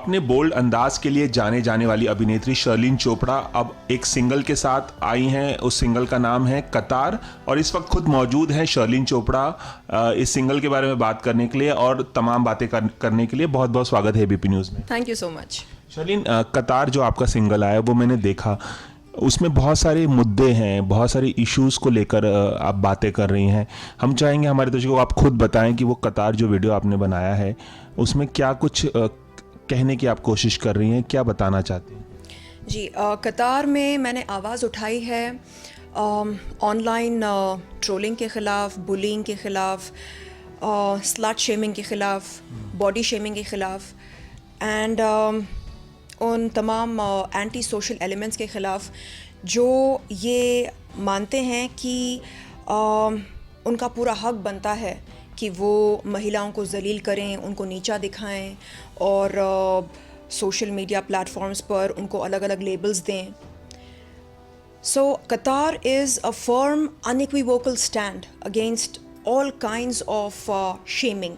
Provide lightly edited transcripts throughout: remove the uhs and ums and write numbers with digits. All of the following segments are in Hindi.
अपने बोल्ड अंदाज के लिए जाने जाने वाली अभिनेत्री शर्लिन चोपड़ा अब एक सिंगल के साथ आई हैं। उस सिंगल का नाम है कतार और इस वक्त खुद मौजूद हैं शर्लिन चोपड़ा इस सिंगल के बारे में बात करने के लिए और तमाम बातें करने के लिए। बहुत बहुत स्वागत है एबीपी न्यूज़ में। Thank you so much. Sherlyn, कतार जो आपका सिंगल आया वो मैंने देखा, उसमें बहुत सारे मुद्दे हैं, बहुत सारे इश्यूज़ को लेकर आप बातें कर रही हैं। हम चाहेंगे हमारे दर्शकों को आप खुद बताएं कि वो कतार जो वीडियो आपने बनाया है उसमें क्या कुछ कहने की आप कोशिश कर रही हैं, क्या बताना चाहती हैं? जी, कतार में मैंने आवाज़ उठाई है ऑनलाइन ट्रोलिंग के ख़िलाफ़, बुलिंग के ख़िलाफ़, स्लट शेमिंग के ख़िलाफ़, बॉडी शेमिंग के ख़िलाफ़ एंड उन तमाम एंटी सोशल एलिमेंट्स के ख़िलाफ़ जो ये मानते हैं कि उनका पूरा हक बनता है कि वो महिलाओं को ज़लील करें, उनको नीचा दिखाएं और सोशल मीडिया प्लेटफॉर्म्स पर उनको अलग अलग लेबल्स दें। सो कतार is a firm unequivocal stand against all kinds of shaming.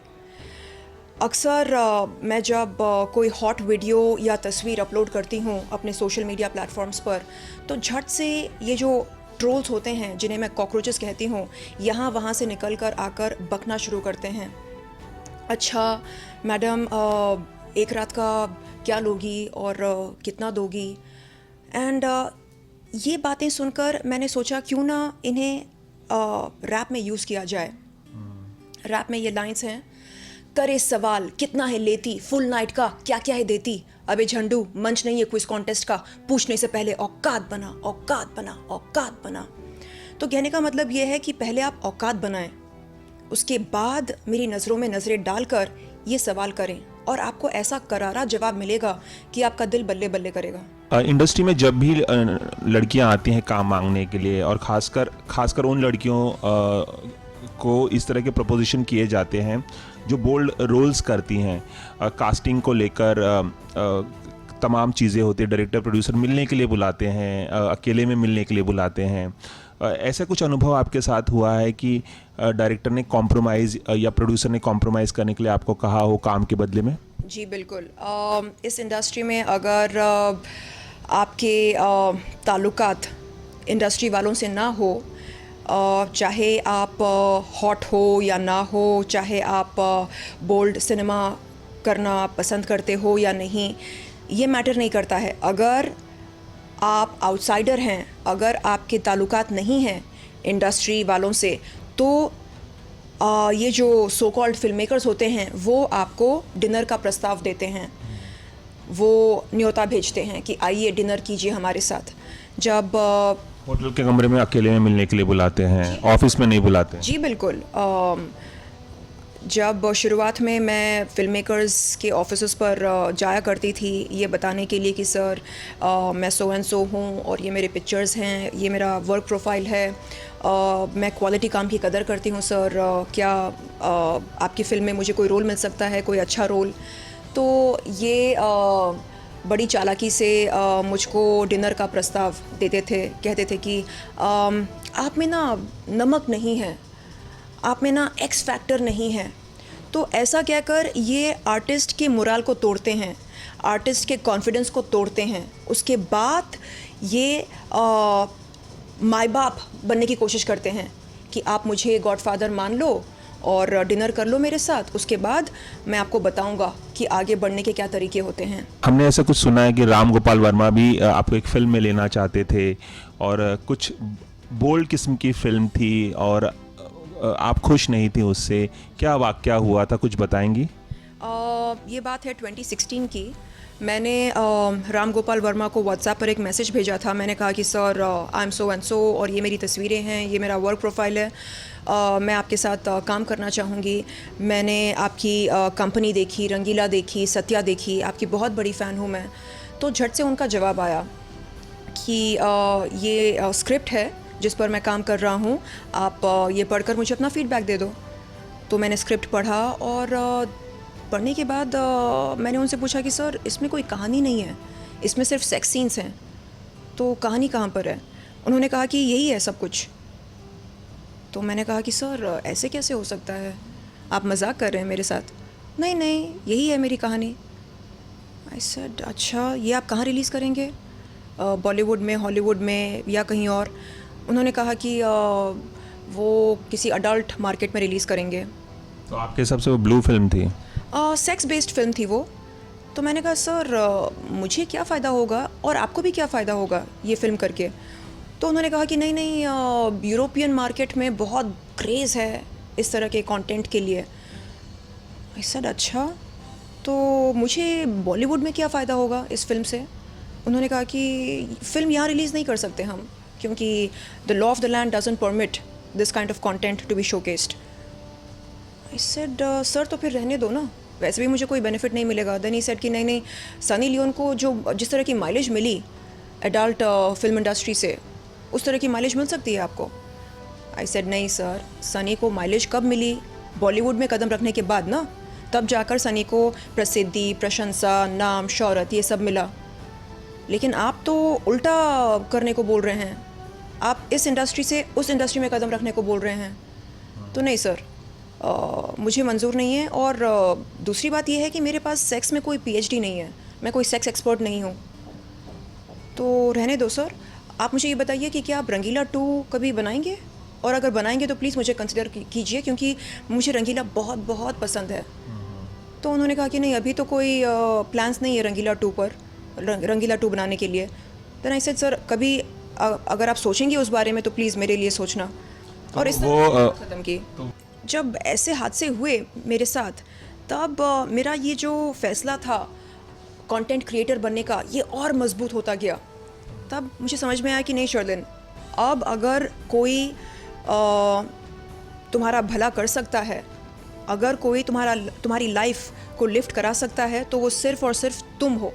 अक्सर मैं जब कोई हॉट वीडियो या तस्वीर अपलोड करती हूँ अपने सोशल मीडिया प्लेटफॉर्म्स पर, तो झट से ये जो ट्रोल्स होते हैं जिन्हें मैं कॉकरोचेस कहती हूँ, यहाँ वहाँ से निकल कर आकर बकना शुरू करते हैं। अच्छा मैडम, एक रात का क्या लोगी और कितना दोगी? एंड ये बातें सुनकर मैंने सोचा क्यों ना इन्हें रैप में यूज़ किया जाए। रैप में ये लाइंस हैं, करे सवाल कितना है लेती, फुल नाइट का क्या क्या है देती, अबे झंडू मंच नहीं है क्विज कॉन्टेस्ट का, पूछने से पहले औकात बना, औकात बना, औकात बना। तो कहने का मतलब ये है कि पहले आप औकात बनाएं, उसके बाद मेरी नज़रों में नज़रें डालकर ये सवाल करें और आपको ऐसा करारा जवाब मिलेगा कि आपका दिल बल्ले बल्ले करेगा। इंडस्ट्री में जब भी लड़कियां आती हैं काम मांगने के लिए और खासकर उन लड़कियों को इस तरह के प्रपोजिशन किए जाते हैं जो बोल्ड रोल्स करती हैं, कास्टिंग को लेकर तमाम चीज़ें होती है, डायरेक्टर प्रोड्यूसर मिलने के लिए बुलाते हैं, अकेले में मिलने के लिए बुलाते हैं। ऐसा कुछ अनुभव आपके साथ हुआ है कि डायरेक्टर ने कॉम्प्रोमाइज़ या प्रोड्यूसर ने कॉम्प्रोमाइज़ करने के लिए आपको कहा हो काम के बदले में? जी बिल्कुल। इस इंडस्ट्री में अगर आपके ताल्लुकात इंडस्ट्री वालों से ना हो, चाहे आप हॉट हो या ना हो, चाहे आप बोल्ड सिनेमा करना पसंद करते हो या नहीं, ये मैटर नहीं करता है। अगर आप आउटसाइडर हैं, अगर आपके ताल्लुकात नहीं हैं इंडस्ट्री वालों से, तो ये जो सो कॉल्ड फिल्म मेकर्स होते हैं वो आपको डिनर का प्रस्ताव देते हैं, वो न्योता भेजते हैं कि आइए डिनर कीजिए हमारे साथ। जब होटल के कमरे में अकेले में मिलने के लिए बुलाते हैं, ऑफिस में नहीं बुलाते। जी बिल्कुल। जब शुरुआत में मैं फिल्म मेकर्स के ऑफिस पर जाया करती थी ये बताने के लिए कि सर मैं सो एंड सो हूँ और ये मेरे पिक्चर्स हैं, ये मेरा वर्क प्रोफाइल है, मैं क्वालिटी काम की कदर करती हूँ सर, क्या आपकी फ़िल्म में मुझे कोई रोल मिल सकता है, कोई अच्छा रोल? तो ये बड़ी चालाकी से मुझको डिनर का प्रस्ताव देते थे, कहते थे कि आप में ना नमक नहीं है, आप में ना एक्स फैक्टर नहीं है। तो ऐसा कहकर ये आर्टिस्ट के मोरल को तोड़ते हैं, आर्टिस्ट के कॉन्फिडेंस को तोड़ते हैं। उसके बाद ये माई बाप बनने की कोशिश करते हैं कि आप मुझे गॉडफादर मान लो और डिनर कर लो मेरे साथ, उसके बाद मैं आपको बताऊंगा कि आगे बढ़ने के क्या तरीके होते हैं। हमने ऐसा कुछ सुना है कि राम गोपाल वर्मा भी आपको एक फ़िल्म में लेना चाहते थे और कुछ बोल्ड किस्म की फ़िल्म थी और आप खुश नहीं थी उससे, क्या वाक़या हुआ था, कुछ बताएंगी? ये बात है 2016 की। मैंने राम गोपाल वर्मा को व्हाट्सएप पर एक मैसेज भेजा था। मैंने कहा कि sir I am so and so और ये मेरी तस्वीरें हैं, ये मेरा वर्क प्रोफाइल है, मैं आपके साथ काम करना चाहूँगी। मैंने आपकी कंपनी देखी, रंगीला देखी, सत्या देखी, आपकी बहुत बड़ी फ़ैन हूँ मैं। तो झट से उनका जवाब आया कि ये स्क्रिप्ट है जिस पर मैं काम कर रहा हूँ, आप ये पढ़कर मुझे अपना फ़ीडबैक दे दो। तो मैंने स्क्रिप्ट पढ़ा और पढ़ने के बाद मैंने उनसे पूछा कि सर इसमें कोई कहानी नहीं है, इसमें सिर्फ सेक्स सीन्स हैं, तो कहानी कहाँ पर है? उन्होंने कहा कि यही है सब कुछ। तो मैंने कहा कि सर ऐसे कैसे हो सकता है, आप मजाक कर रहे हैं मेरे साथ? नहीं नहीं, यही है मेरी कहानी। आई सेड अच्छा ये आप कहाँ रिलीज़ करेंगे, बॉलीवुड में, हॉलीवुड में या कहीं और? उन्होंने कहा कि वो किसी अडल्ट मार्केट में रिलीज़ करेंगे। तो आपके हिसाब से वो ब्लू फिल्म थी? सेक्स बेस्ड फिल्म थी वो। तो मैंने कहा सर मुझे क्या फ़ायदा होगा और आपको भी क्या फ़ायदा होगा ये फ़िल्म करके? तो उन्होंने कहा कि नहीं नहीं, यूरोपियन मार्केट में बहुत क्रेज़ है इस तरह के कंटेंट के लिए। आई सेड अच्छा, तो मुझे बॉलीवुड में क्या फ़ायदा होगा इस फिल्म से? उन्होंने कहा कि फ़िल्म यहाँ रिलीज़ नहीं कर सकते हम, क्योंकि the law of the land doesn't permit this kind of content to be showcased. I said sir तो फिर रहने दो ना, वैसे भी मुझे कोई बेनिफिट नहीं मिलेगा। देन ही सेड कि नहीं नहीं, सनी लियोन को जो जिस तरह की माइलेज मिली एडल्ट फिल्म इंडस्ट्री से, उस तरह की माइलेज मिल सकती है आपको? आई सेड नहीं सर, सनी को माइलेज कब मिली? बॉलीवुड में कदम रखने के बाद ना, तब जाकर सनी को प्रसिद्धि, प्रशंसा, नाम, शौहरत ये सब मिला। लेकिन आप तो उल्टा करने को बोल रहे हैं, आप इस इंडस्ट्री से उस इंडस्ट्री में कदम रखने को बोल रहे हैं। तो नहीं सर, मुझे मंजूर नहीं है। और दूसरी बात यह है कि मेरे पास सेक्स में कोई पीएचडी नहीं है, मैं कोई सेक्स एक्सपर्ट नहीं हूँ। तो रहने दो सर, आप मुझे ये बताइए कि क्या आप रंगीला 2 कभी बनाएंगे? और अगर बनाएंगे तो प्लीज़ मुझे कंसिडर कीजिए, क्योंकि मुझे रंगीला बहुत बहुत पसंद है। तो उन्होंने कहा कि नहीं अभी तो कोई प्लान्स नहीं है रंगीला 2 पर, रंगीला 2 बनाने के लिए। देन आई सेड सर कभी अगर आप सोचेंगे उस बारे में तो प्लीज़ मेरे लिए सोचना। और इस तरह ख़त्म की। जब ऐसे हादसे हुए मेरे साथ, तब मेरा ये जो फ़ैसला था कंटेंट क्रिएटर बनने का, ये और मजबूत होता गया। तब मुझे समझ में आया कि नहीं शर्लिन, अब अगर कोई तुम्हारा भला कर सकता है, अगर कोई तुम्हारी लाइफ को लिफ्ट करा सकता है, तो वो सिर्फ़ और सिर्फ तुम हो।